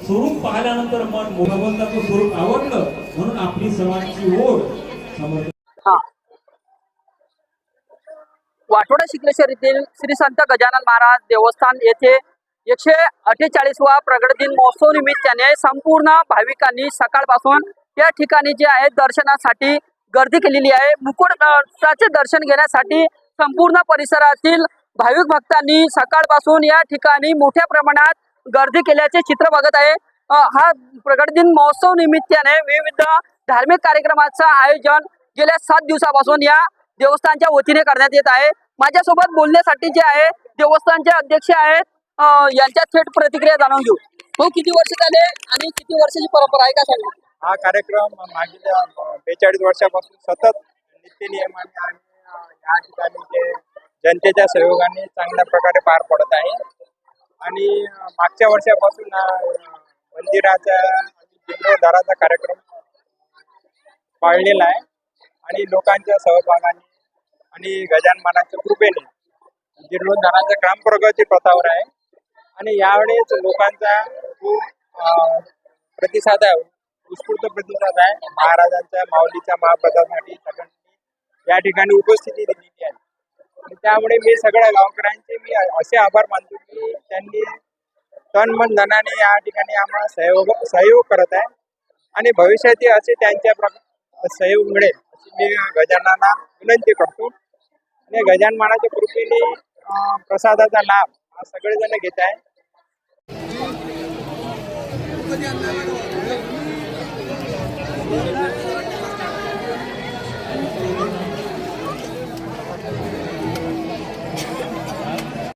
स्वरूप पाहिल्यानंतर मन भगवंताचं स्वरूप आवडलं म्हणून आपली सर्वांची ओढ समर्थ। वाटोडा शिकलेश्वर येथील श्री संत गजानन महाराज देवस्थान येथे 148वा प्रगट दिन महोत्सव निमित्ताने संपूर्ण भाविकांनी सकाळपासून या ठिकाणी जे आहे दर्शनासाठी गर्दी केलेली आहे। मुकुटाचे दर्शन घेण्यासाठी संपूर्ण परिसरातील भाविक भक्तांनी सकाळपासून या ठिकाणी मोठ्या प्रमाणात गर्दी केल्याचे चित्र बघत आहे। हा प्रगट दिन महोत्सव निमित्ताने विविध धार्मिक कार्यक्रमाचं आयोजन गेल्या 7 दिवसापासून या देवस्थानच्या वतीने करण्यात येत आहे। माझ्यासोबत बोलण्यासाठी जे आहे देवस्थानचे अध्यक्ष आहेत, यांच्या थेट प्रतिक्रिया जाणून घेऊ। हो, किती वर्ष झाले आणि किती वर्षाची परंपरा आहे का सांगा? हा कार्यक्रम मागील 42 वर्षापासून सतत नित्य नियमाने आणि या ठिकाणी जे जनतेच्या सहयोगाने चांगल्या प्रकारे पार पडत आहे। आणि मागच्या वर्षापासून मंदिराचा जीर्णोद्धाराचा कार्यक्रम पाळलेला आहे आणि लोकांच्या सहभागाने आणि गजानन महाराजांच्या कृपेने जीर्णोद्धाराचं काम प्रगती पथावर आहे। आणि यावेळेस लोकांचा खूप प्रतिसाद आहे, उत्स्फूर्त प्रतिसाद आहे। महाराजांच्या माऊलीच्या महाप्रसादासाठी सगळ्यांनी या ठिकाणी उपस्थिती दिलेली आहे आणि त्यामुळे मी सगळ्या गावकऱ्यांचे मी असे आभार मानतो की त्यांनी तन मन धनाने या ठिकाणी आम्हाला सहयोग करत आहे आणि भविष्यातही असे त्यांच्या सहयोग मिळेल अशी मी गजाननांना विनंती करतो। आणि गजानन महाराजांच्या कृपेने प्रसादाचा लाभ हा सगळेजण घेत आहे। Yeah.